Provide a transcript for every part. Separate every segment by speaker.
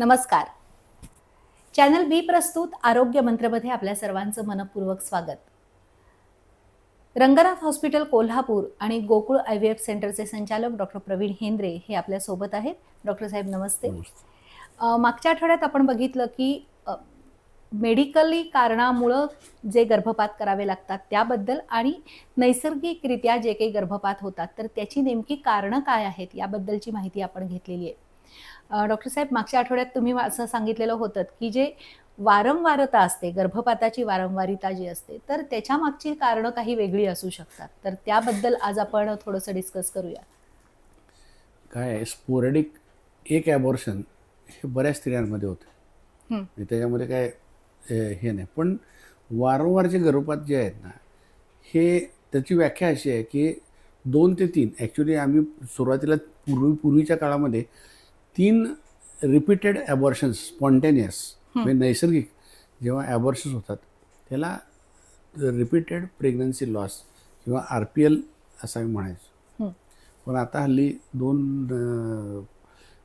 Speaker 1: नमस्कार. चॅनल बी प्रस्तुत आरोग्य मंत्रमध्ये आपल्या सर्वांचं मनपूर्वक स्वागत. रंगनाथ हॉस्पिटल कोल्हापूर आणि गोकुळ IVF सेंटरचे संचालक डॉक्टर प्रवीण हेंद्रे हे आपल्या सोबत आहेत. डॉक्टर साहेब नमस्ते. मागच्या आठवड्यात आपण बघितलं की मेडिकली कारणामुळं जे गर्भपात करावे लागतात त्याबद्दल आणि नैसर्गिकरित्या जे काही गर्भपात होतात तर त्याची नेमकी कारणं काय आहेत याबद्दलची माहिती आपण घेतलेली आहे. डॉक्टर साहेब मागच्या आठवड्यात तुम्ही असं सांगितलेलं होतं की जे वारंवारता असते, गर्भपाताची वारंवारिता जी असते, तर त्याच्या मागची कारणं काही वेगळी असू शकतात. तर त्याबद्दल आज आपण थोडंसं डिस्कस करूया.
Speaker 2: काय आहे, स्पोरॅडिक एक ॲबॉर्शन हे बऱ्याच स्त्रियांमध्ये होतं. त्याच्यामध्ये काय हे नाही, पण वारंवारचे गर्भपात जे आहेत ना, हे त्याची व्याख्या अशी आहे की 2 ते 3 ॲक्च्युली आम्ही सुरुवातीला पूर्वीच्या काळामध्ये 3 रिपीटेड ॲबॉर्शन्स स्पॉन्टेनियस म्हणजे नैसर्गिक जेव्हा ॲबॉर्शन्स होतात त्याला रिपीटेड प्रेग्नन्सी लॉस किंवा RPL असं आम्ही म्हणायचो. पण आता हल्ली 2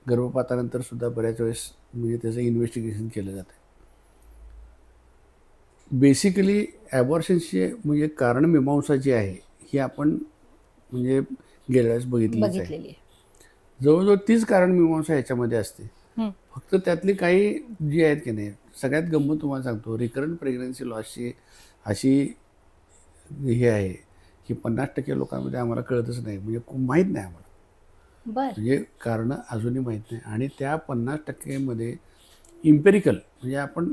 Speaker 2: गर्भपातानंतर सुद्धा बऱ्याच वेळेस म्हणजे त्याचं इन्व्हेस्टिगेशन केलं जातं. बेसिकली ॲबॉर्शन्सची म्हणजे कारणमीमांसा जी आहे ही आपण म्हणजे गेल्या वेळेस बघितलीच आहे. जवळजवळ 30 कारणमीमांसा ह्याच्यामध्ये असते. फक्त त्यातली काही जी आहेत की नाही, सगळ्यात गंमत तुम्हाला सांगतो, रिकरंट प्रेग्नन्सी लॉसची अशी हे आहे की 50% लोकांमध्ये आम्हाला कळतच नाही, म्हणजे माहीत नाही आम्हाला. म्हणजे कारणं अजूनही माहीत नाही. आणि त्या 50%मध्ये इम्पेरिकल म्हणजे आपण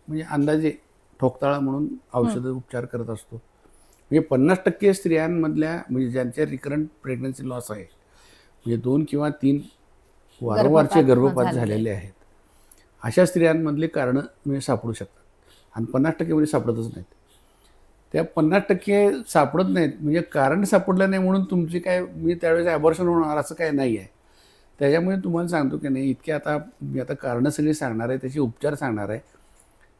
Speaker 2: म्हणजे अंदाजे ठोकताळा म्हणून औषध उपचार करत असतो. म्हणजे 50% स्त्रियांमधल्या म्हणजे ज्यांच्या रिकरंट प्रेग्नन्सी लॉस आहे, म्हणजे 2 किंवा 3 वारंवारचे गर्भपात झालेले आहेत, अशा स्त्रियांमधले कारणं म्हणजे सापडू शकतात. आणि 50% म्हणजे सापडतच नाहीत. त्या 50% सापडत नाहीत म्हणजे कारण सापडलं नाही म्हणून तुमची काय मी त्यावेळेस ॲबॉर्शन होणार असं काय नाही आहे. त्याच्यामुळे तुम्हाला सांगतो की नाही, इतके आता मी आता कारणं सगळी सांगणार आहे, त्याचे उपचार सांगणार आहे.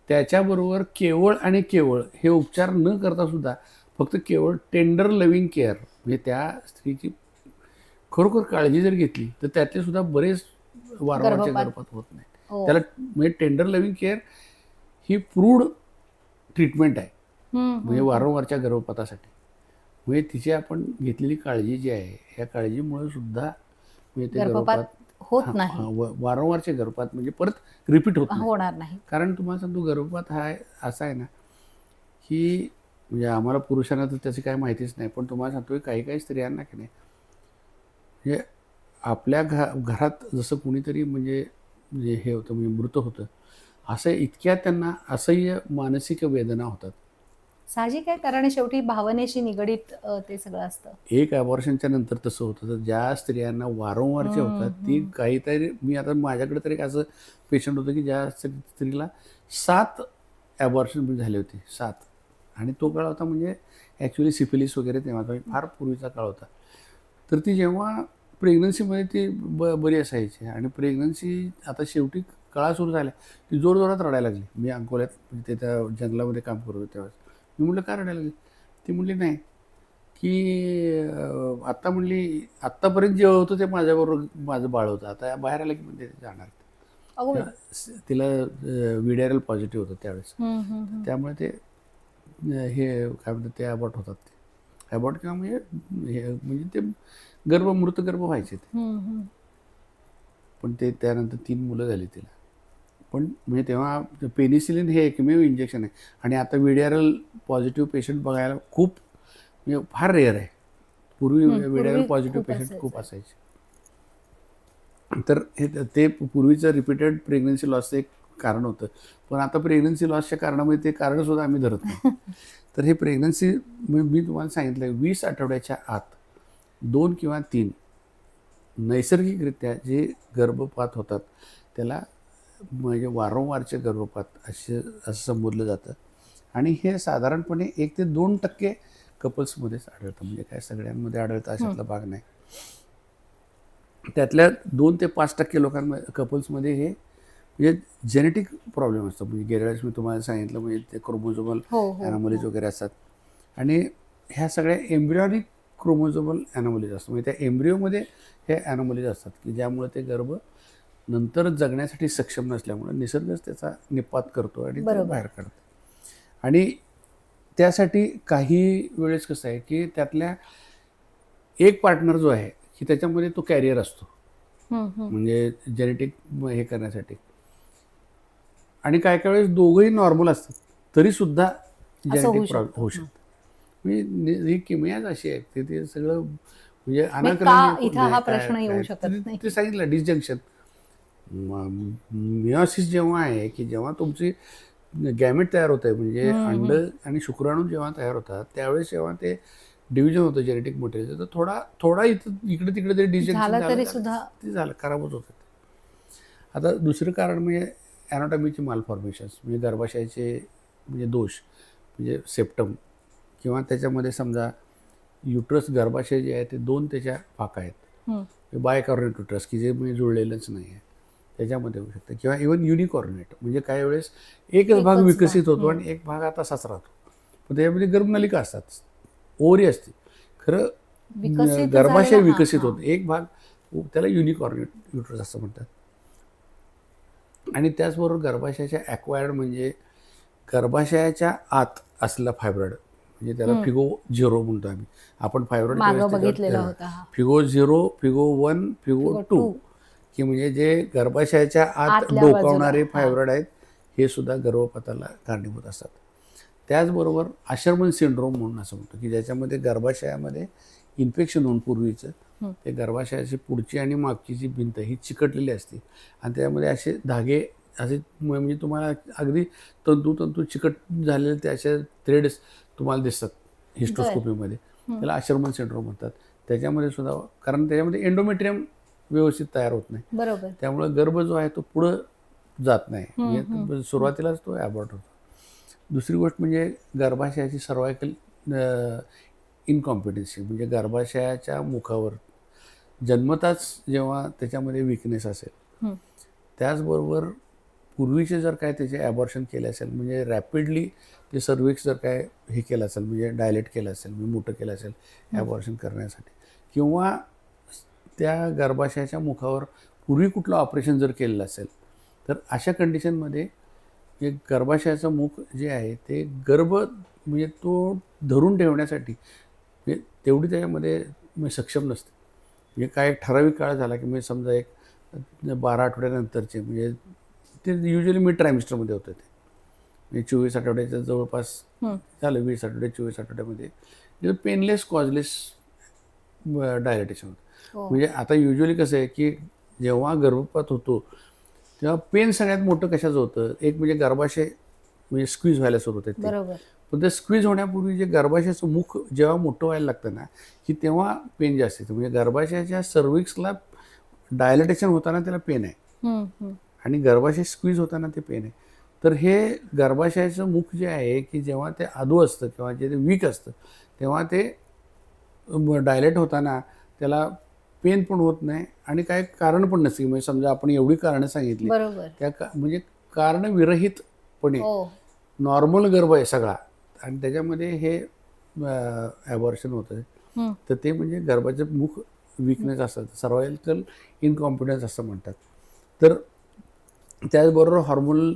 Speaker 2: त्याच्याबरोबर केवळ आणि केवळ हे उपचार न करता सुद्धा फक्त केवळ टेंडर लव्हिंग केअर म्हणजे त्या स्त्रीची खरोखर काळजी जर घेतली तर त्यातले सुद्धा बरेच वारंवारचे गर्भपात होत नाही. त्याला म्हणजे tender loving care he proved treatment आहे म्हणजे वारंवारच्या गर्भपातासाठी. म्हणजे तिची आपण घेतलेली काळजी जी आहे या काळजीमुळे सुद्धा म्हणजे ते गर्भपात
Speaker 1: होत नाही,
Speaker 2: वारंवारचे गर्भपात म्हणजे परत रिपीट
Speaker 1: होणार नाही.
Speaker 2: कारण तुम्हाला सांगतो गर्भपात हा असा आहे ना की म्हणजे आम्हाला पुरुषांना तर त्याची काय माहितीच नाही, पण तुम्हाला सांगतो काही काही स्त्रियांना की नाही म्हणजे आपल्या घरात जसं कुणीतरी म्हणजे हे होतं म्हणजे मृत होतं असं इतक्या त्यांना असह्य मानसिक वेदना होतात.
Speaker 1: साहजिक आहे, कारण शेवटी भावनेशी निगडीत ते सगळं असतं.
Speaker 2: एक ॲबॉर्शनच्या नंतर तसं होतं. तर ज्या स्त्रियांना वारंवारचे होतात ती काहीतरी मी आता माझ्याकडे तरी एक असं पेशंट होतं की ज्या स्त्रीला 7 ॲबॉर्शन झाले होते, 7. आणि तो काळ होता म्हणजे ॲक्च्युली सिफिलिस वगैरे तेव्हा फार पूर्वीचा काळ होता. तर ती जेव्हा प्रेग्नन्सीमध्ये ती बरी असायची आणि प्रेग्नन्सी आता शेवटी काळा सुरू झाला ती जोरजोरात रडायला लागली. मी अंकोल्यात म्हणजे ते त्या जंगलामध्ये काम करत होतो त्यावेळेस. मी म्हटलं का रडायला लागली? ती म्हटली नाही की आत्ता म्हणली आत्तापर्यंत जे होतं ते माझ्याबरोबर माझं बाळ होतं, आता बाहेर आलं की म्हणजे जाणार. तिला VDRL पॉझिटिव्ह होतं त्यावेळेस. त्यामुळे ते हे काय म्हणतात ते ॲबॉर्ट होतात. ते ॲबॉर्ट किंवा म्हणजे हे म्हणजे ते मृत गर्भ व्हायचे ते. पण ते त्यानंतर 3 मुलं झाली तिला. पण म्हणजे तेव्हा पेनिसिलिन हे एकमेव इंजेक्शन आहे आणि आता VDRL पॉझिटिव्ह पेशंट बघायला खूप म्हणजे फार रेअर आहे. पूर्वी VDRL पॉझिटिव्ह पेशंट खूप असायचे. तर हे ते पूर्वीचं रिपीटेड प्रेग्नन्सी लॉसचं एक कारण होतं. पण आता प्रेग्नन्सी लॉसच्या कारणामध्ये ते कारणंसुद्धा आम्ही धरत नाही. तर हे प्रेग्नन्सी मी तुम्हाला सांगितलं 20 आठवड्याच्या आत 2 किंवा 3 नैसर्गिकरित्या जे गर्भपात होतात त्याला म्हणजे वारंवारचे गर्भपात असं संबोधलं जातं. आणि हे साधारणपणे 1 ते 2% कपल्समध्येच आढळतं. म्हणजे काय सगळ्यांमध्ये आढळतं अशातला भाग नाही. त्यातल्या 2 ते 5% लोकांमध्ये कपल्समध्ये हे म्हणजे जेनेटिक प्रॉब्लेम असतात. म्हणजे गेल्या वेळेस मी तुम्हाला सांगितलं म्हणजे ते क्रोमोझोमल ॲनॉमलीज वगैरे असतात. आणि ह्या सगळ्या एम्ब्रियॉनिक क्रोमोझोमल ॲनॉमलीज असतात. म्हणजे त्या एम्ब्रिओमध्ये हे ॲनॉमलीज असतात की ज्यामुळे ते गर्भ नंतर जगण्यासाठी सक्षम नसल्यामुळे निसर्गच त्याचा निपात करतो आणि ते बाहेर काढतो. आणि त्यासाठी काही वेळेस कसं आहे की त्यातल्या एक पार्टनर जो आहे की त्याच्यामध्ये तो कॅरियर असतो, म्हणजे जेनेटिक हे करण्यासाठी. आणि काय काय वेळेस दोघंही नॉर्मल असतात तरी सुद्धा जेनेटिक प्रॉब्लेम होऊ शकतो. म्हणजे ही किमयाच अशी आहे ते सगळं म्हणजे ते सांगितलं डिसजंक्शन. मियोसिस जेव्हा आहे की जेव्हा तुमची गॅमेट तयार होत आहे, म्हणजे अंड आणि शुक्राणू जेव्हा तयार होतात त्यावेळेस जेव्हा ते डिव्हिजन होतं जेनेटिक मटेरियल, तर थोडा इकडे तिकडे तरी डिसजंक्शन झालं, खराबच होतं. आता दुसरं कारण म्हणजे ॲनाटॉमीचे मालफॉर्मेशन्स, म्हणजे गर्भाशयाचे म्हणजे दोष, म्हणजे सेप्टम किंवा त्याच्यामध्ये समजा युट्रस गर्भाशय जे आहे ते 2 त्याच्या फाका आहेत, बायकॉर्नेट युट्रस की जे म्हणजे जुळलेलंच नाही आहे, त्याच्यामध्ये होऊ शकतं. किंवा इव्हन युनिकॉर्नेट, म्हणजे काही वेळेस एकच भाग विकसित होतो आणि एक भाग आता तसाच राहतो, पण त्याच्यामध्ये गर्भनलिका असतात, ओव्हरी असते, खरं गर्भाशय विकसित होतो, एक भाग, त्याला युनिकॉर्नेट युट्रस असं म्हणतात. आणि त्याचबरोबर गर्भाशयाच्या ॲक्वायर्ड, म्हणजे गर्भाशयाच्या आत असलेला फायब्रॉइड, म्हणजे त्याला फिगो 0 म्हणतो आम्ही. आपण फायब्रॉइड फिगो 0, फिगो 1, फिगो 2, की म्हणजे जे गर्भाशयाच्या आत डोकावणारे फायब्रॉइड आहेत हे सुद्धा गर्भपाताला कारणीभूत असतात. त्याचबरोबर आशरमन सिंड्रोम म्हणून असं म्हणतो की ज्याच्यामध्ये गर्भाशयामध्ये इन्फेक्शन होऊन पूर्वीचं ते गर्भाशयाची पुढची आणि मागची जी भिंत ही चिकटलेली असते आणि त्यामध्ये असे धागे असे, म्हणजे तुम्हाला अगदी तंतू चिकट झालेले ते असे थ्रेड्स तुम्हाला दिसतात हिस्टोस्कोपीमध्ये, त्याला आशरमन सिंड्रोम म्हणतात. त्याच्यामध्ये सुद्धा, कारण त्याच्यामध्ये एंडोमेट्रियम व्यवस्थित तयार होत नाही, बरोबर, त्यामुळे गर्भ जो आहे तो पुढं जात नाही, म्हणजे सुरुवातीलाच तो ॲबॉर्ट होतो. दुसरी गोष्ट म्हणजे गर्भाशयाची सर्वायकल इनकॉम्पिटन्सी, म्हणजे गर्भाशयाच्या मुखावर जन्मताच जेव्हा त्याच्यामध्ये विकनेस असेल, त्याचबरोबर पूर्वीचे जर काय त्याचे ॲबॉर्शन केले असेल, म्हणजे रॅपिडली ते सर्विक्स जर काय हे केलं असेल, म्हणजे डायलेट केलं असेल, म्हणजे मोठं केलं असेल ॲबॉर्शन करण्यासाठी, किंवा त्या गर्भाशयाच्या मुखावर पूर्वी कुठलं ऑपरेशन जर केलेलं असेल, तर अशा कंडिशनमध्ये एक गर्भाशयाचं मुख जे आहे ते गर्भ म्हणजे तो धरून ठेवण्यासाठी म्हणजे तेवढी त्याच्यामध्ये सक्षम नसते. म्हणजे काय एक ठराविक काळ झाला की म्हणजे समजा एक 12 आठवड्यानंतरचे, म्हणजे ते युजली मिड ट्रायमिस्टरमध्ये होतं, ते म्हणजे 24 आठवड्याच्या जवळपास झालं, 20 आठवडे 24 आठवड्यामध्ये पेनलेस कॉजलेस डायलेटेशन होतं. म्हणजे आता युजली कसं आहे की जेव्हा गर्भपात होतो तेव्हा पेन सगळ्यात मोठं कशाचं होतं, एक म्हणजे गर्भाशय म्हणजे स्क्वीज व्हायला सुरू होते, पण ते स्क्वीज होण्यापूर्वी जे गर्भाशयाचं मुख जेव्हा मोठं व्हायला लागतं ना की तेव्हा पेन जास्त येतं. म्हणजे गर्भाशयाच्या सर्विक्सला डायलेटेशन होताना त्याला पेन आहे आणि गर्भाशय स्क्वीज होताना ते पेन आहे. तर हे गर्भाशयाचं मुख जे आहे की जेव्हा ते आधू असतं किंवा जे ते वीक असतं तेव्हा ते डायलेट होताना त्याला पेन पण होत नाही आणि काय कारण पण नसते. म्हणजे समजा आपण एवढी कारणं सांगितली, त्या म्हणजे कारणविरहितपणे नॉर्मल गर्भ आहे सगळा आणि त्याच्यामध्ये हे ॲबॉर्शन होतं, तर ते म्हणजे गर्भाचं मुख विकनेस असतात, सर्वायकल इनकॉम्पिटन्स असं म्हणतात. तर त्याचबरोबर हॉर्मोनल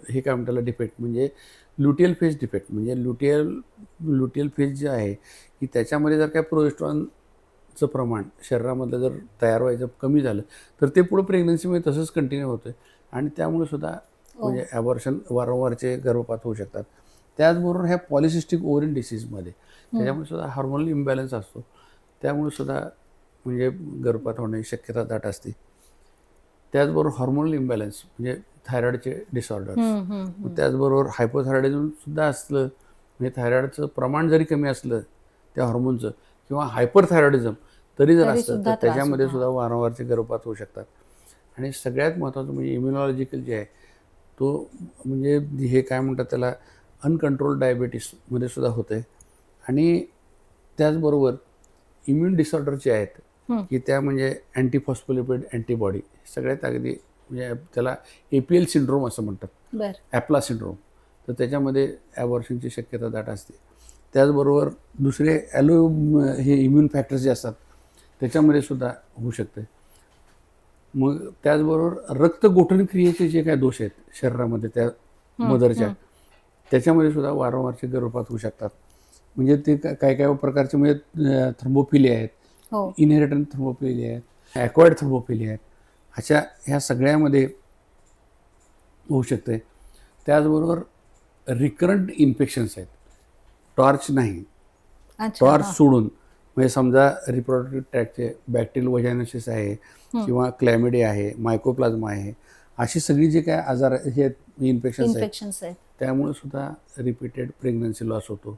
Speaker 2: हे काय म्हणतात डिफेक्ट, म्हणजे ल्युटियल फेज डिफेक्ट, म्हणजे ल्युटियल फेज जे आहे की त्याच्यामध्ये जर काय प्रोजेस्टेरॉनचं प्रमाण शरीरामधलं जर तयार व्हायचं कमी झालं तर ते पुढं प्रेग्नन्सीमध्ये तसंच कंटिन्यू होतं आणि त्यामुळे सुद्धा म्हणजे ॲबॉर्शन वारंवारचे गर्भपात होऊ शकतात. त्याचबरोबर ह्या पॉलिसिस्टिक ओव्हरी डिसीजमध्ये त्याच्यामुळे सुद्धा हार्मोनल इम्बॅलन्स असतो, त्यामुळे सुद्धा म्हणजे गर्भपात होण्याची शक्यता दाट असते. त्याचबरोबर हार्मोनल इम्बॅलन्स म्हणजे थायरॉइडचे डिसऑर्डर्स, त्याचबरोबर हायपोथायरॉइडिझम सुद्धा असलं, म्हणजे थायरॉइडचं प्रमाण जरी कमी असलं त्या हॉर्मोनचं किंवा हायपरथायरॉइडिझम तरी जर असलं तर त्याच्यामध्ये सुद्धा वारंवारचे गर्भपात होऊ शकतात. आणि सगळ्यात महत्त्वाचं म्हणजे इम्युनॉलॉजिकल जे आहे तो म्हणजे हे काय म्हणतात त्याला अनकंट्रोल डायबिटीसमध्ये सुद्धा होतं आहे. आणि त्याचबरोबर इम्युन डिसऑर्डर जे आहेत की त्या म्हणजे अँटीफॉस्फोलिपिड अँटीबॉडी सगळ्यात अगदी म्हणजे त्याला APL सिंड्रोम असं म्हणतात, ॲप्ला सिंड्रोम, तर त्याच्यामध्ये ॲबॉर्शनची शक्यता दाट असते. त्याचबरोबर दुसरे हे इम्युन फॅक्टर्स जे असतात त्याच्यामध्ये सुद्धा होऊ शकते. मग त्याचबरोबर रक्त गोठण क्रियेचे जे काही दोष आहेत शरीरामध्ये त्या मदरच्या, त्याच्यामध्ये सुद्धा वारंवारचे गर्भपात होऊ शकतात. म्हणजे ते काय काय प्रकारचे म्हणजे थ्रोम्बोफिलिया आहेत, इनहेरिटंट थ्रोम्बोफिलिया आहेत, ॲक्वायर्ड थ्रोम्बोफिलिया आहेत, अशा ह्या सगळ्यामध्ये होऊ शकते. त्याचबरोबर रिकरंट इन्फेक्शन्स आहेत, टॉर्च नाही, टॉर्च सोडून, म्हणजे समजा रिप्रोडक्टिव्ह ट्रॅक्टचे बॅक्टेरियल वजायनोसिस आहे किंवा क्लॅमिडिया आहे, मायकोप्लाझ्मा आहे, अशी सगळी जे काय आजार हे इन्फेक्शन्स आहेत त्यामुळे सुद्धा रिपीटेड प्रेग्नन्सी लॉस होतो.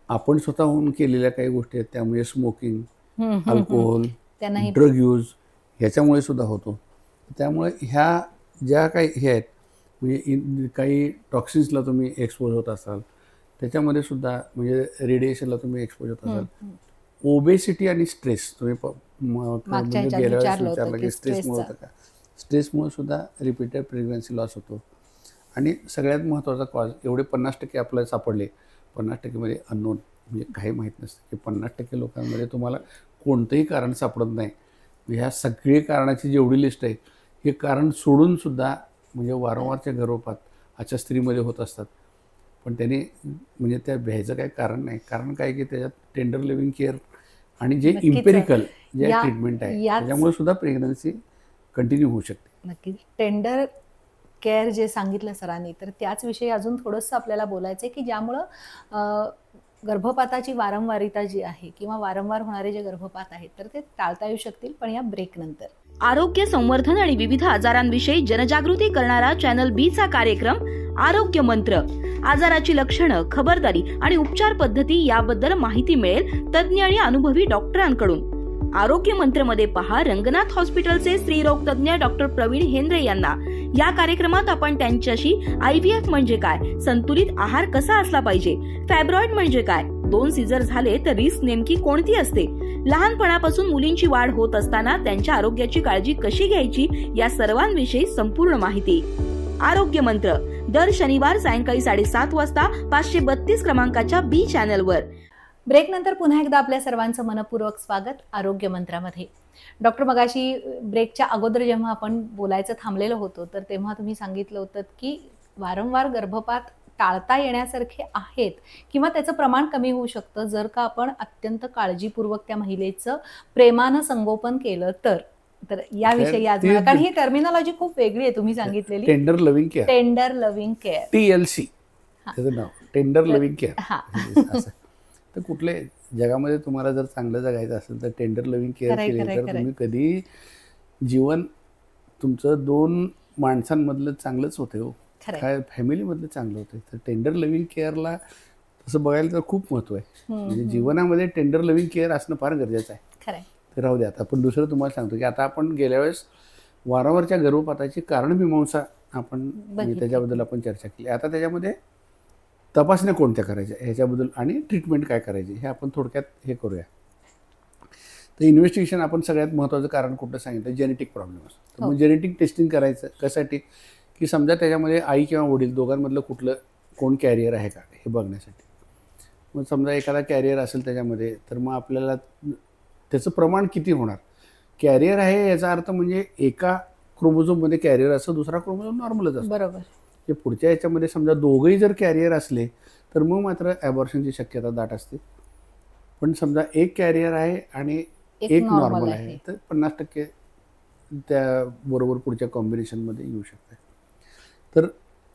Speaker 2: आपण स्वतःहून केलेल्या काही गोष्टी आहेत त्यामुळे स्मोकिंग, अल्कोहोल, ड्रग यूज ह्याच्यामुळे सुद्धा होतो. त्यामुळे ह्या ज्या काही हे आहेत म्हणजे काही टॉक्सिन्सला तुम्ही एक्सपोज होत असाल, त्याच्यामध्ये सुद्धा म्हणजे रेडिएशनला तुम्ही एक्सपोज होत असाल, ओबेसिटी आणि स्ट्रेस, तुम्ही म्हणजे गेल्या वेळेस विचारलं की स्ट्रेसमुळे होतं का, स्ट्रेसमुळे सुद्धा रिपीटेड प्रेग्नन्सी लॉस होतो. आणि सगळ्यात महत्त्वाचा कॉज एवढे 50% आपल्याला सापडले, 50% मध्ये अननोन, म्हणजे काही माहीत नसतं की 50% लोकांमध्ये तुम्हाला कोणतंही कारण सापडत नाही. ह्या सगळी कारणाची जेवढी लिस्ट आहे हे कारण सोडून सुद्धा म्हणजे वारंवारच्या गर्भपात अशा स्त्रीमध्ये होत असतात. पण त्याने म्हणजे त्या भ्यायचं काही कारण नाही. कारण काय की त्याच्यात टेंडर लिव्हिंग केअर आणि जे इम्पेरिकल जे ट्रीटमेंट आहे त्याच्यामुळे सुद्धा प्रेग्नन्सी कंटिन्यू होऊ शकते.
Speaker 1: नक्कीच. टेंडर केअर जे सांगितलं सरांनी, तर त्याच विषयी अजून थोडंसं आपल्याला बोलायचं आहे की ज्यामुळं गर्भपाताची वारंवारिता जी आहे किंवा वारंवार होणारे जे गर्भपात आहेत तर ते टाळता येऊ शकतील. पण या ब्रेक नंतर
Speaker 3: आरोग्य संवर्धन आणि विविध आजारांविषयी जनजागृती करणारा चॅनल बी चा कार्यक्रम आरोग्य मंत्र. आजाराची लक्षणं, खबरदारी आणि उपचार पद्धती याबद्दल माहिती मिळेल तज्ज्ञ आणि अनुभवी डॉक्टरांकडून. आरोग्य मंत्र मध्ये पहा रंगनाथ हॉस्पिटलचे स्त्रीरोग तज्ज्ञ डॉक्टर प्रवीण हेंद्रे यांना. या कार्यक्रमात आपण त्यांच्याशी IVF म्हणजे काय, संतुलित आहार कसा असला पाहिजे, फायब्रॉइड म्हणजे काय, 2 सीझर झाले तर रिस्क नेमकी कोणती असते, लहानपणापासून मुलींची वाढ होत असताना त्यांच्या आरोग्याची काळजी कशी घ्यायची, या सर्वांविषयी संपूर्ण माहिती. आरोग्य मंत्र दर शनिवार सायंकाळी 7:30 वाजता 532 क्रमांकाच्या बी चॅनलवर.
Speaker 1: ब्रेक नंतर पुन्हा एकदा आपल्या सर्वांचं मनपूर्वक स्वागत आरोग्य मंत्रामध्ये. डॉक्टर, मगाशी ब्रेकच्या अगोदर जेव्हा आपण बोलायचं थांबलेलं होतो तर तेव्हा तुम्ही सांगितलं होतं की वारंवार गर्भपात टाळता येण्यासारखे आहेत किंवा त्याचं प्रमाण कमी होऊ शकतं जर का आपण अत्यंत काळजीपूर्वक त्या महिलेचं प्रेमानं संगोपन केलं तर. तर याविषयी आज मला, कारण ही टर्मिनॉलॉजी खूप वेगळी आहे तुम्ही सांगितलेली.
Speaker 2: Tender living care,
Speaker 1: tender living care,
Speaker 2: TLC त्याचं नाव, टेंडर लिव्हिंग केअर. तर कुठले जगामध्ये तुम्हाला जर चांगलं जगायचं असेल तर टेंडर लिव्हिंग केअर केली तर तुम्ही कधी जीवन तुमचं 2 माणसांमधलं चांगलंच होते हो, काय फॅमिलीमधलं चांगलं होतं. तर टेंडर लिव्हिंग केअरला तसं बघायला तर खूप महत्त्व आहे. म्हणजे जीवनामध्ये टेंडर लिव्हिंग केअर असणं फार गरजेचं आहे. तर राहू द्या, आता आपण दुसरं तुम्हाला सांगतो की आता आपण गेल्या वेळेस वारंवारच्या गर्भपाताची कारणमीमांसा आपण त्याच्याबद्दल आपण चर्चा केली. आता त्याच्यामध्ये तपासण्या कोणत्या करायच्या ह्याच्याबद्दल आणि ट्रीटमेंट काय करायची हे आपण थोडक्यात हे करूया. तर इन्व्हेस्टिगेशन आपण सगळ्यात महत्त्वाचं कारण कुठलं सांगितलं, जेनेटिक प्रॉब्लेम असतो. तर मग जेनेटिक टेस्टिंग करायचं कशासाठी की समजा त्याच्यामध्ये आई किंवा वडील दोघांमधलं कुठलं कोण कॅरियर आहे का हे बघण्यासाठी. मग समजा एखादा कॅरियर असेल त्याच्यामध्ये तर मग आपल्याला त्याचं प्रमाण किती होणार. कॅरियर आहे याचा अर्थ म्हणजे एका क्रोमोझोममध्ये कॅरियर असं, दुसरा क्रोमोझोम नॉर्मलच असतो.
Speaker 1: बरोबर.
Speaker 2: की पुढच्या याच्यामध्ये समजा दोघंही जर कॅरियर असले तर मग मात्र ॲबॉर्शनची शक्यता दाट असते. पण समजा एक कॅरियर आहे आणि एक नॉर्मल आहे तर 50% त्याबरोबर पुढच्या कॉम्बिनेशनमध्ये येऊ शकते. तर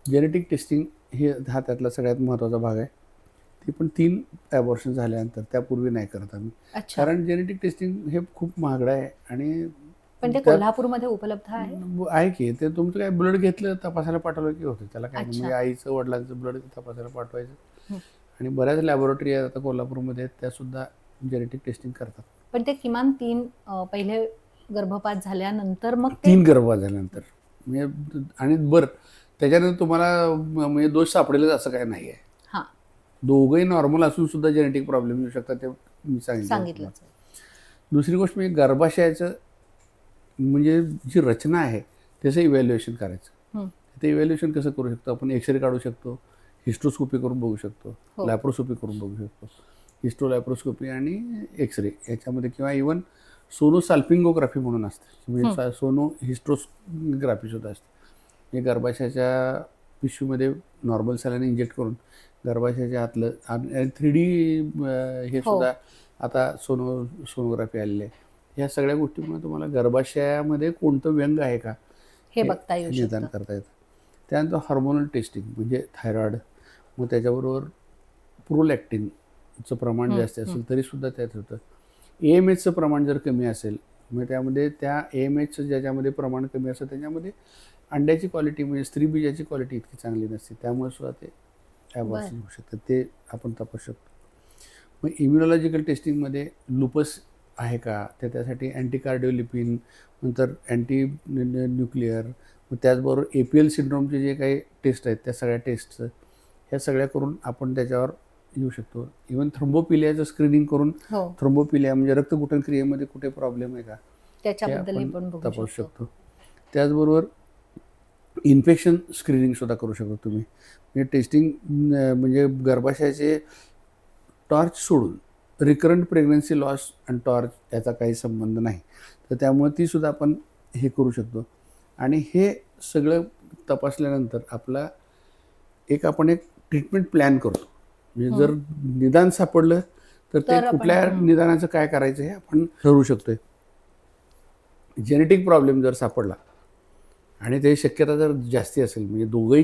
Speaker 2: जेनेटिक टेस्टिंग हे हा त्यातला सगळ्यात महत्त्वाचा भाग आहे. ती पण 3 ॲबॉर्शन झाल्यानंतर, त्यापूर्वी नाही करत आम्ही, कारण जेनेटिक टेस्टिंग हे खूप महागडं आहे. आणि
Speaker 1: पण ते कोल्हापूरमध्ये उपलब्ध आहे
Speaker 2: की ते तुमचं काय ब्लड घेतलं तपासायला पाठवलं की होतं, त्याला काय म्हणजे आईचं वडिलांचं ब्लड तपासायला पाठवायचं. आणि बऱ्याच लॅबोरेटरी आहेत आता कोल्हापूरमध्ये त्या सुद्धा जेनेटिक टेस्टिंग करतात.
Speaker 1: पण ते किमान 3 पहिले गर्भपात झाल्यानंतर, मग
Speaker 2: 3 गर्भपात झाल्यानंतर म्हणजे, आणि बरं त्याच्यानंतर तुम्हाला म्हणजे दोष सापडेलच असं काय नाही आहे. दोघंही नॉर्मल असून सुद्धा जेनेटिक प्रॉब्लेम येऊ शकतात, ते मी सांगितलं. दुसरी गोष्ट म्हणजे गर्भाशयाचं म्हणजे जी रचना आहे त्याचं इव्हॅल्युएशन करायचं. ते इव्हॅल्युएशन कसं करू शकतो आपण, एक्सरे काढू शकतो, हिस्ट्रोस्कोपी करून बघू शकतो, लॅप्रोस्कोपी करून बघू शकतो. हिस्ट्रो लॅप्रोस्कोपी आणि एक्सरे याच्यामध्ये, किंवा इवन सोनोसाल्पिंगोग्राफी म्हणून असते, म्हणजे सोनो हिस्ट्रोग्राफी सुद्धा असते. म्हणजे गर्भाशयाच्या पिशवीमध्ये नॉर्मल सॅलाइन इंजेक्ट करून गर्भाशयाच्या आतलं 3D हे सुद्धा आता सोनोग्राफी आलेली आहे. ह्या सगळ्या गोष्टीमुळे तुम्हाला गर्भाशयामध्ये कोणतं व्यंग आहे का
Speaker 1: हे बघता येऊ
Speaker 2: निदान करता येतं. त्यानंतर हार्मोनल टेस्टिंग म्हणजे थायरॉइड, मग त्याच्याबरोबर प्रोलॅक्टिनचं प्रमाण जास्त असेल तरी सुद्धा त्यात होतं. AMHचं प्रमाण जर कमी असेल, मग त्यामध्ये त्या AMHचं ज्याच्यामध्ये प्रमाण कमी असेल त्याच्यामध्ये अंड्याची क्वालिटी म्हणजे स्त्रीबीजाची क्वालिटी इतकी चांगली नसते, त्यामुळे सुद्धा ते ॲबॉर्शन होऊ शकतं. ते आपण तपासू शकतो. मग इम्युनॉलॉजिकल टेस्टिंगमध्ये लुपस आहे का, त्यासाठी अँटीकार्डिओलिपिन, नंतर अँटी न्यूक्लिअर, मग त्याचबरोबर APL सिंड्रोमचे जे काही टेस्ट आहेत त्या सगळ्या टेस्टचं ह्या सगळ्या करून आपण त्याच्यावर येऊ शकतो. इव्हन थ्रोम्बोपिलियाचं स्क्रीनिंग करून थ्रोम्बोपिलिया म्हणजे रक्तकुटन क्रियेमध्ये कुठे प्रॉब्लेम आहे का
Speaker 1: त्याच्याबद्दल पण
Speaker 2: तपासू शकतो. त्याचबरोबर इन्फेक्शन स्क्रीनिंग सुद्धा करू शकतो तुम्ही. म्हणजे टेस्टिंग म्हणजे गर्भाशयाचे टॉर्च सोडून रिकरंट प्रेग्नन्सी लॉस आणि टॉर्च याचा काही संबंध नाही, तर त्यामुळे ती सुद्धा आपण हे करू शकतो. आणि हे सगळं तपासल्यानंतर आपण एक ट्रीटमेंट प्लॅन करतो. म्हणजे जर निदान सापडलं तर ते कुठल्या निदानाचं काय करायचं हे आपण ठरवू शकतोय. जेनेटिक प्रॉब्लेम जर सापडला आणि ते शक्यता जर जास्ती असेल, म्हणजे दोघंही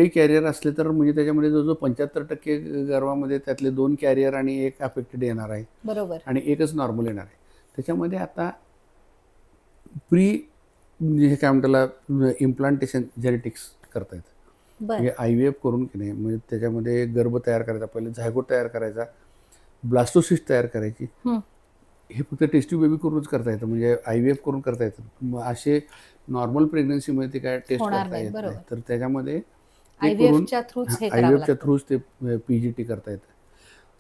Speaker 2: कॅरियर असले तर म्हणजे त्याच्यामध्ये जवळजवळ 75% गर्भामध्ये त्यातले 2 कॅरियर आणि 1 अफेक्टेड येणार आहे,
Speaker 1: बरोबर, आणि
Speaker 2: 1च नॉर्मल येणार आहे. त्याच्यामध्ये आता हे काय म्हणतात इम्प्लांटेशन जेनेटिक्स करता येतं. म्हणजे IVF करून की नाही, म्हणजे त्याच्यामध्ये गर्भ तयार करायचा, पहिले झायगोट तयार करायचा, ब्लास्टोसिस्ट तयार करायची. हे फक्त टेस्टी बेबी करूनच करता येतं, म्हणजे IVF करून करता येतं. मग असे नॉर्मल प्रेग्नन्सीमध्ये ते काय टेस्ट करता येत नाही, तर त्याच्यामध्ये
Speaker 1: IVFच्या थ्रूच
Speaker 2: ते PGT करता येतं.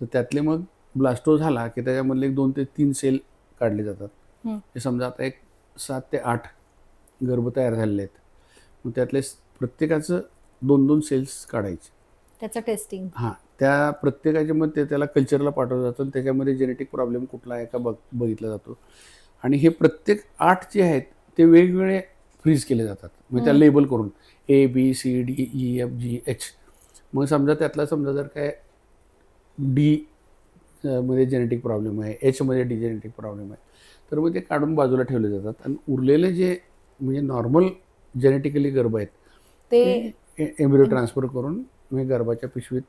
Speaker 2: तर त्यातले मग ब्लास्टो झाला की त्याच्यामधले 2 ते 3 सेल काढले जातात. हे समजा आता एक 7 ते 8 गर्भ तयार झालेले आहेत, मग त्यातले प्रत्येकाचं 2-2 सेल्स काढायचे,
Speaker 1: त्याचं टेस्टिंग.
Speaker 2: त्या प्रत्येकाच्या मग त्याला कल्चरला पाठवलं जातं आणि त्याच्यामध्ये जेनेटिक प्रॉब्लेम कुठला आहे का बघितला जातो. आणि हे प्रत्येक 8 जे आहेत ते वेगवेगळे फ्रीज केले जातात, म्हणजे त्याला लेबल करून ABCDEFGH. मग समजा त्यातला जर काय D मध्ये जेनेटिक प्रॉब्लेम आहे, H मध्ये D जेनेटिक प्रॉब्लेम आहे, तर मग ते काढून बाजूला ठेवले जातात. आणि उरलेले जे म्हणजे नॉर्मल जेनेटिकली गर्भ आहेत ते एम्ब्रियो ट्रान्सफर करून म्हणजे गर्भाच्या पिशवीत,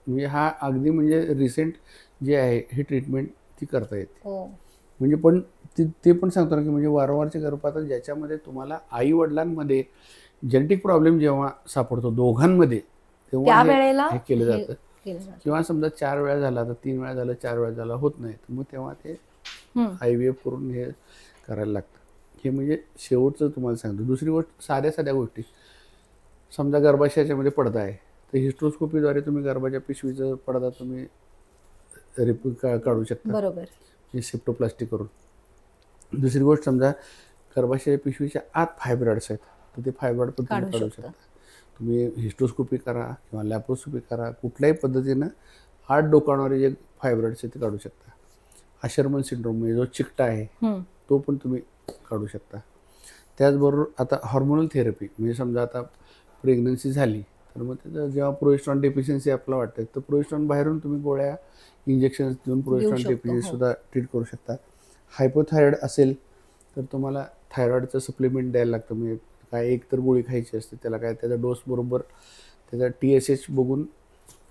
Speaker 2: म्हणजे हा अगदी म्हणजे रिसेंट जे आहे ही ट्रीटमेंट ती करता येते. म्हणजे पण ते पण सांगतो ना की म्हणजे वारंवारचे गर्भपात ज्याच्यामध्ये तुम्हाला आई वडिलांमध्ये जेनेटिक प्रॉब्लेम जेव्हा सापडतो दोघांमध्ये, तेव्हा हे केलं जातं. किंवा समजा 4 वेळा झाला तर 3 वेळा झालं, 4 वेळा झाला होत नाही, तर मग तेव्हा ते IVF करून हे करायला लागतं. हे म्हणजे शेवटचं तुम्हाला सांगतो. दुसरी गोष्ट साध्या गोष्टी, समजा गर्भाशयाच्या मध्ये पडदा आहे तर हिस्ट्रोस्कोपीद्वारे तुम्ही गर्भाच्या पिशवीचं पडदा तुम्ही काढू शकता,
Speaker 1: बरोबर,
Speaker 2: हे सेप्टोप्लास्टी करून. दुसरी गोष्ट, समजा गर्भाशय पिशवीच्या आत फायब्रॉइड्स आहेत तर ते फायब्रॉइड पण तुम्ही काढू शकता. तुम्ही हिस्ट्रोस्कोपी करा किंवा लॅप्रोस्कोपी करा, कुठल्याही पद्धतीनं हात डोकावणारे जे फायब्रॉइड्स आहेत ते काढू शकता. अशर्मन सिंड्रोम म्हणजे जो चिकटा आहे तो पण तुम्ही काढू शकता. त्याचबरोबर आता हॉर्मोनल थेरपी, म्हणजे समजा आता प्रेग्नन्सी झाली तर मग त्याचं जेव्हा प्रोजेस्टेरॉन डेफिशियन्सी आपल्याला वाटते तर प्रोजेस्टेरॉन बाहेरून तुम्ही गोळ्या इंजेक्शन्स देऊन प्रोजेस्टेरॉन डेफिशियन्सी सुद्धा ट्रीट करू शकता. हायपोथायरॉइड असेल तर तुम्हाला थायरॉइडचं सप्लिमेंट द्यायला लागतं. म्हणजे काय एक तर गोळी खायची असते, त्याला काय त्याचा डोस बरोबर त्याचा TSH बघून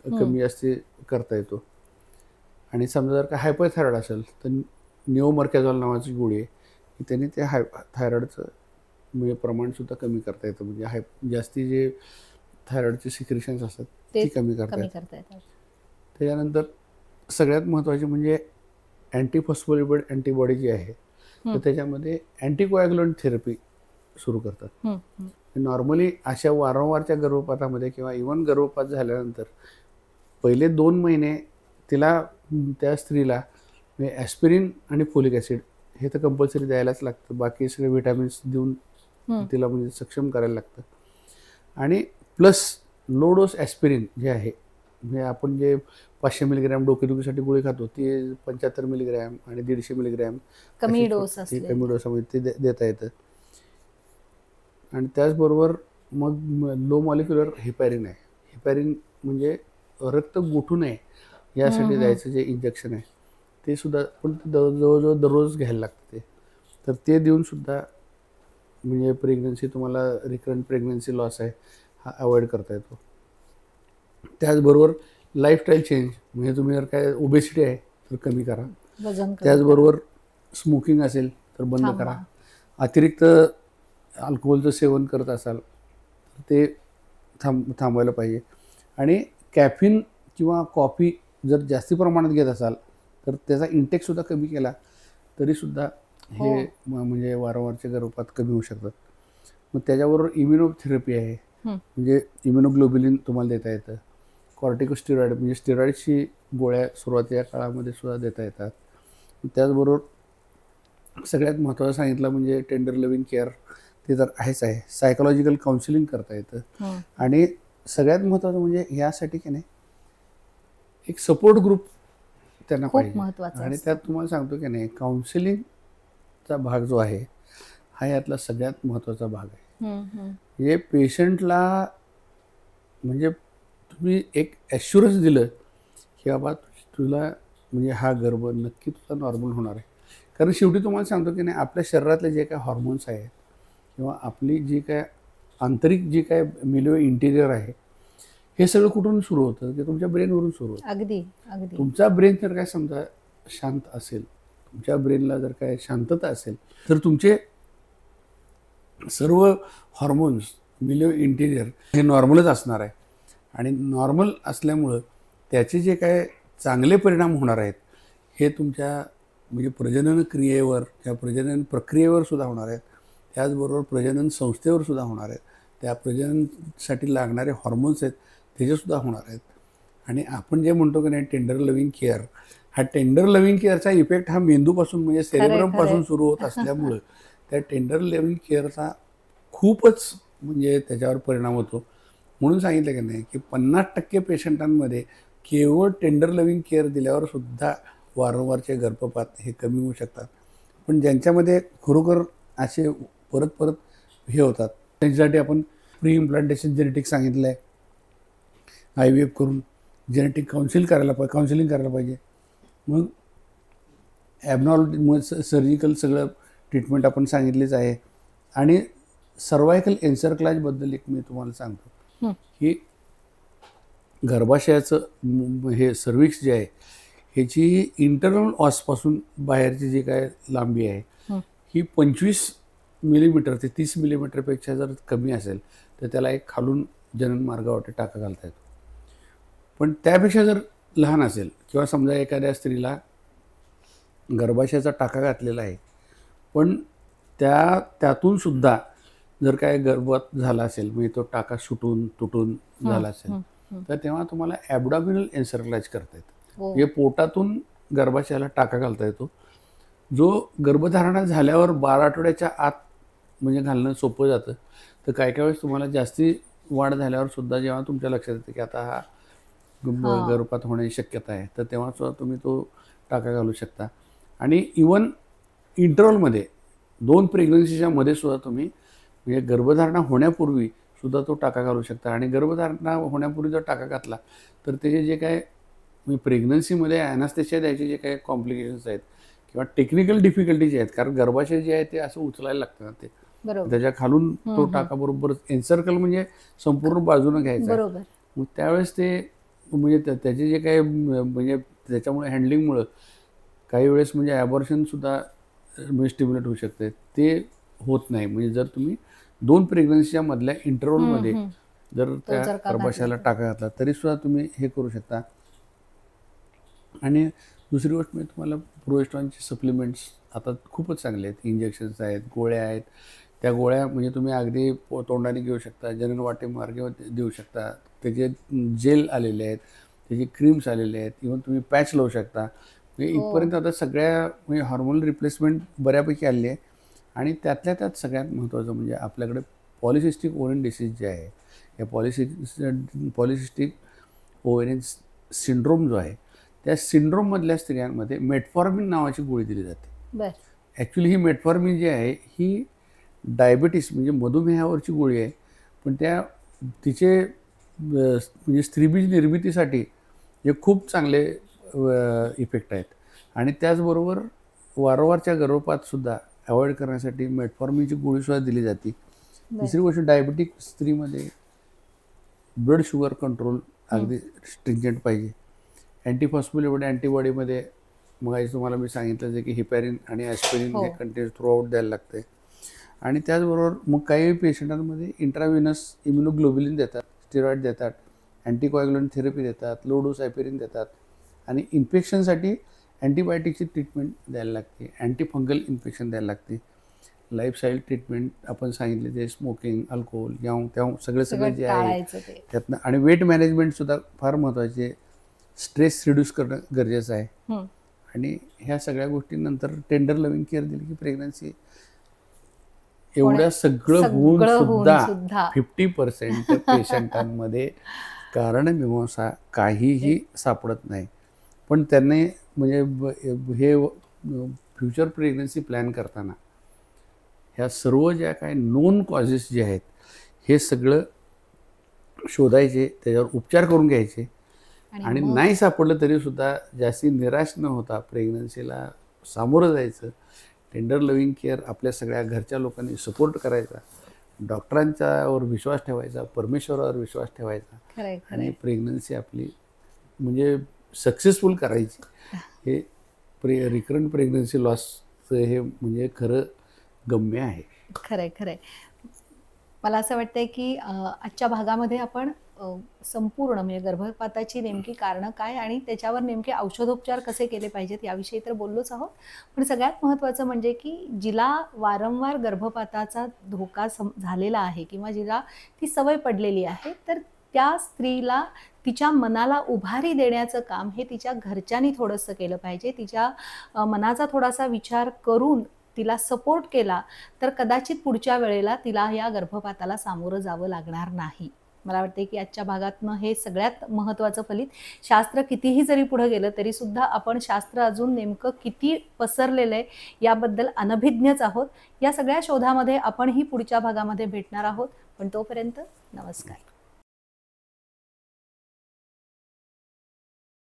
Speaker 2: कमी जास्त करता येतो. आणि समजा जर का हायपोथायरॉइड असेल तर निओमर्कॅझॉल नावाची गोळी आहे की त्याने ते थायरॉइडचं म्हणजे प्रमाणसुद्धा कमी करता येतं. म्हणजे जास्ती जे थायरॉइडचे सिक्रेशन्स असतात ती कमी करता येतात. त्याच्यानंतर सगळ्यात महत्त्वाचे म्हणजे अँटीफॉस्फोलिपिड अँटीबॉडी जी आहे तर त्याच्यामध्ये अँटीकोॲग्युलंट थेरपी सुरू करतात. नॉर्मली अशा वारंवारच्या गर्भपातामध्ये किंवा इव्हन गर्भपात झाल्यानंतर पहिले 2 महिने त्या स्त्रीला ॲस्पिरिन आणि फोलिक ॲसिड हे तर कंपल्सरी द्यायलाच लागतं. बाकी सगळे व्हिटॅमिन्स देऊन तिला म्हणजे सक्षम करायला लागतं. आणि प्लस लो डोस ॲस्पिरिन जे आहे म्हणजे आपण जे 500 मिलीग्रॅम डोकेदुखीसाठी गोळी खातो ते 75 मिलीग्रॅम आणि 150 मिलीग्रॅम
Speaker 1: कमी डोस असले
Speaker 2: कमी डोसामध्ये ते देता येतं. आणि त्याचबरोबर मग लो मॉलिक्युलर हेपॅरिन आहे. हेपॅरिन म्हणजे रक्त गोठू नये यासाठी द्यायचं जे इंजेक्शन आहे ते सुद्धा पण जवळजवळ दररोज घ्यायला लागतं ते. तर ते देऊन सुद्धा म्हणजे प्रेग्नन्सी तुम्हाला रिकरंट प्रेग्नन्सी लॉस आहे हा अवॉइड करता येतो. त्याचबरोबर लाईफस्टाईल चेंज म्हणजे तुम्ही जर काय ओबेसिटी आहे तर कमी करा.
Speaker 1: वजन कमी
Speaker 2: त्याचबरोबर स्मोकिंग असेल तर बंद
Speaker 1: थांबवा.
Speaker 2: करा. अतिरिक्त अल्कोहोलचं सेवन करत असाल तर ते थांबवायला पाहिजे. आणि कॅफिन किंवा कॉफी जर जास्ती प्रमाणात घेत असाल तर त्याचा इंटेकसुद्धा कमी केला तरीसुद्धा हे म्हणजे वारंवारच्या गर्भपात कमी होऊ शकतात. मग त्याच्याबरोबर इम्युनोथेरपी आहे. म्हणजे इम्युनोग्लोब्युलिन तुम्हाला देता येतं. कॉर्टिकोस्टेरॉइड म्हणजे स्टेरॉइडची गोळ्या सुरुवातीच्या काळामध्ये सुद्धा देता येतात. त्याचबरोबर सगळ्यात महत्त्वाचं सांगितलं म्हणजे टेंडर लव्हिंग केअर ते तर आहेच आहे. सायकोलॉजिकल काउन्सिलिंग करता येतं. आणि सगळ्यात महत्त्वाचं म्हणजे यासाठी की नाही एक सपोर्ट ग्रुप त्यांना पाहिजे. आणि त्यात तुम्हाला सांगतो की नाही काउन्सिलिंगचा भाग जो आहे हा यातला सगळ्यात महत्त्वाचा भाग आहे. म्हणजे पेशंटला म्हणजे तुम्ही एक ॲश्युरन्स दिलं की बाबा तुला म्हणजे हा गर्भ नक्की तुझा नॉर्मल होणार आहे. कारण शेवटी तुम्हाला सांगतो की नाही आपल्या शरीरातले जे काय हॉर्मोन्स आहेत किंवा आपली जी काय आंतरिक जी काय मिलिओ इंटिरियर आहे हे सगळं कुठून सुरू होतं की तुमच्या ब्रेनवरून सुरू होतं.
Speaker 1: अगदी अगदी.
Speaker 2: तुमचा ब्रेन जर काय समजा शांत असेल, तुमच्या ब्रेनला जर काय शांतता असेल तर तुमचे सर्व हॉर्मोन्स मिलिओ इंटिरियर हे नॉर्मलच असणार आहे. आणि नॉर्मल असल्यामुळं त्याचे जे काय चांगले परिणाम होणार आहेत हे तुमच्या म्हणजे प्रजनन क्रियेवर किंवा प्रजनन प्रक्रियेवर सुद्धा होणार आहेत. त्याचबरोबर प्रजनन संस्थेवर सुद्धा होणार आहेत. त्या प्रजननासाठी लागणारे हॉर्मोन्स आहेत त्याचेसुद्धा होणार आहेत. आणि आपण जे म्हणतो की नाही टेंडर लव्हिंग केअर, हा टेंडर लव्हिंग केअरचा इफेक्ट हा मेंदूपासून म्हणजे सेरेब्रमपासून सुरू होत असल्यामुळं त्या टेंडर लव्हिंग केअरचा खूपच म्हणजे त्याच्यावर परिणाम होतो. म्हणून सांगितलं की नाही की 50% पेशंटांमध्ये केवळ टेंडर लव्हिंग केअर दिल्यावर सुद्धा वारंवारचे गर्भपात हे कमी होऊ शकतात. पण ज्यांच्यामध्ये खरोखर असे परत परत हे होतात त्यांच्यासाठी आपण प्री इम्प्लांटेशन जेनेटिक सांगितलं आहे. IVF करून जेनेटिक काउन्सिलिंग करायला पाहिजे. मग ॲबनॉर्मल मग सर्जिकल सगळं ट्रीटमेंट आपण सांगितलीच आहे. आणि सर्वायकल एन्सरक्लाजबद्दल एक मी तुम्हाला सांगतो की गर्भाशयाचं हे सर्विक्स जे आहे ह्याची इंटरनल ऑसपासून बाहेरची जी काय लांबी आहे ही 25 मिलीमीटर ते 30 मिलीमीटरपेक्षा जर कमी असेल तर त्याला एक खालून जनन मार्गावाटे टाका घालता येतो. पण त्यापेक्षा जर लहान असेल किंवा समजा एखाद्या स्त्रीला गर्भाशयाचा टाका घातलेला आहे पण त्यातून सुद्धा जर काय गर्भपात झाला असेल म्हणजे तो टाका सुटून तुटून झाला असेल तर तेव्हा तुम्हाला ॲबडॉमिनल एन्सरक्लाज करता येतं. म्हणजे पोटातून गर्भाशयाला टाका घालता येतो जो गर्भधारणा झाल्यावर 12 आठवड्याच्या आत म्हणजे घालणं सोपं जातं. तर काही वेळेस तुम्हाला जास्ती वाढ झाल्यावर सुद्धा जेव्हा तुमच्या लक्षात येतं की आता हा गर्भपात होण्याची शक्यता आहे तर तेव्हा सुद्धा तुम्ही तो टाका घालू शकता. आणि इवन इंटरवलमध्ये 2 प्रेग्नन्सीच्या मध्ये सुद्धा तुम्ही म्हणजे गर्भधारणा होण्यापूर्वी सुद्धा तो टाका घालू शकता. आणि गर्भधारणा होण्यापूर्वी जर टाका घातला तर त्याचे जे काय म्हणजे प्रेग्नन्सीमध्ये ॲनास्थेशिया द्यायचे जे काही कॉम्प्लिकेशन्स आहेत किंवा टेक्निकल डिफिकल्टीज आहेत कारण गर्भाशय जे आहे ते असं उचलायला लागतं ना ते त्याच्या खालून तो टाका बरोबर एन्सर्कल म्हणजे संपूर्ण बाजूनं घ्यायचा. मग त्यावेळेस ते म्हणजे त्याचे जे काही म्हणजे त्याच्यामुळे हँडलिंगमुळं काही वेळेस म्हणजे ॲबॉर्शनसुद्धा म्हणजे स्टिम्युलेट होऊ शकते. ते होत नाही. म्हणजे जर तुम्ही 2 प्रेग्नन्सीच्या मधल्या इंटरव्हलमध्ये जर त्या गर्भाशयाला टाका घातला तरीसुद्धा तुम्ही हे करू शकता. आणि दुसरी गोष्ट म्हणजे तुम्हाला प्रोजेस्टेरॉनचे सप्लिमेंट्स आता खूपच चांगले आहेत. इंजेक्शन्स आहेत, गोळ्या आहेत. त्या गोळ्या म्हणजे तुम्ही अगदी तोंडाने घेऊ शकता, जनन वाटेमार्गे देऊ शकता. त्याचे जेल आलेले आहेत, त्याचे क्रीम्स आलेले आहेत, इव्हन तुम्ही पॅच लावू शकता. म्हणजे इथपर्यंत आता सगळ्या म्हणजे हॉर्मोनल रिप्लेसमेंट बऱ्यापैकी आलेली आहे. आणि त्यातल्या त्यात सगळ्यात महत्त्वाचं म्हणजे आपल्याकडे पॉलिसिस्टिक ओव्हरियन डिसीज जे आहे या पॉलिसिस्टिक ओव्हेरियन सिंड्रोम जो आहे त्या सिंड्रोममधल्या स्त्रियांमध्ये मेटफॉर्मिन नावाची गोळी दिली जाते.
Speaker 1: बर.
Speaker 2: ॲक्च्युली ही मेटफॉर्मिन जी आहे ही डायबिटीस म्हणजे मधुमेहावरची गोळी आहे, पण तिचे म्हणजे स्त्रीबीज निर्मितीसाठी हे खूप चांगले इफेक्ट आहेत. आणि त्याचबरोबर वारंवारच्या गर्भपातसुद्धा अवॉइड करण्यासाठी मेटफॉर्मिनची गोळीसुद्धा दिली जाते. तिसरी गोष्ट, डायबिटिक स्त्रीमध्ये ब्लड शुगर कंट्रोल अगदी स्ट्रिंजंट पाहिजे. अँटीफॉस्फोलिपिड अँटीबॉडीमध्ये मग तुम्हाला मी सांगितलं जे की हिपॅरिन आणि ॲस्पिरिन हे कंटेंट थ्रूआउट द्यायला लागते. आणि त्याचबरोबर मग काही पेशंटांमध्ये इंट्राव्हिनस इम्युनोग्लोब्युलिन देतात, स्टेरॉइड देतात, अँटीकोॲग्युलंट थेरपी देतात, लो डोस ॲपिरिन देतात. आणि इन्फेक्शनसाठी अँटीबायोटिकची ट्रीटमेंट द्यायला लागते, अँटीफंगल इन्फेक्शन द्यायला लागते. लाईफस्टाईल ट्रीटमेंट आपण सांगितले ते स्मोकिंग, अल्कोहोल, याव सगळे जे आहे त्यातनं. आणि वेट मॅनेजमेंटसुद्धा फार महत्त्वाचे, स्ट्रेस रिड्यूस करणं गरजेचं आहे. आणि ह्या सगळ्या गोष्टींनंतर टेंडर लव्हिंग केअर दिली की प्रेग्नन्सी एवढ्या सगळं होऊन सुद्धा 50% पेशंटांमध्ये कारणमीमांसा काहीही सापडत नाही. पण त्यांनी म्हणजे हे फ्युचर प्रेग्नन्सी प्लॅन करताना ह्या सर्व ज्या काही नोन कॉजेस जे आहेत हे सगळं शोधायचे, त्याच्यावर उपचार करून घ्यायचे. आणि नाही सापडलं तरीसुद्धा जास्ती निराश न होता प्रेग्नन्सीला सामोरं जायचं. टेंडर लव्हिंग केअर आपल्या सगळ्या घरच्या लोकांनी सपोर्ट करायचा, डॉक्टरांच्यावर विश्वास ठेवायचा, परमेश्वरावर विश्वास ठेवायचा आणि प्रेग्नन्सी आपली म्हणजे सक्सेसफुल करायची. हे रिकरंट प्रेग्नन्सी लॉसचं हे म्हणजे खरं गम्य आहे.
Speaker 1: खरंय. मला असं वाटतंय की आजच्या भागामध्ये आपण संपूर्ण म्हणजे गर्भपाताची नेमकी कारणं काय आणि त्याच्यावर नेमके औषधोपचार कसे केले पाहिजेत याविषयी तर बोललोच आहोत. पण सगळ्यात महत्त्वाचं म्हणजे की जिला वारंवार गर्भपाताचा धोका झालेला आहे किंवा जिला ती सवय पडलेली आहे, तर त्या स्त्रीला तिच्या मनाला उभारी देण्याचं काम हे तिच्या घरच्यांनी थोडंसं केलं पाहिजे. तिच्या मनाचा थोडासा विचार करून तिला सपोर्ट केला तर कदाचित पुढच्या वेळेला तिला या गर्भपाताला सामोरं जावं लागणार नाही. मला वाटते की आजच्या भागातनं हे सगळ्यात महत्त्वाचं फलित. शास्त्र कितीही जरी पुढे गेलं तरी सुद्धा आपण शास्त्र अजून नेमकं किती पसरलेलं आहे याबद्दल अनभिज्ञच आहोत. या सगळ्या शोधामध्ये आपणही पुढच्या भागामध्ये भेटणार आहोत. पण तोपर्यंत नमस्कार.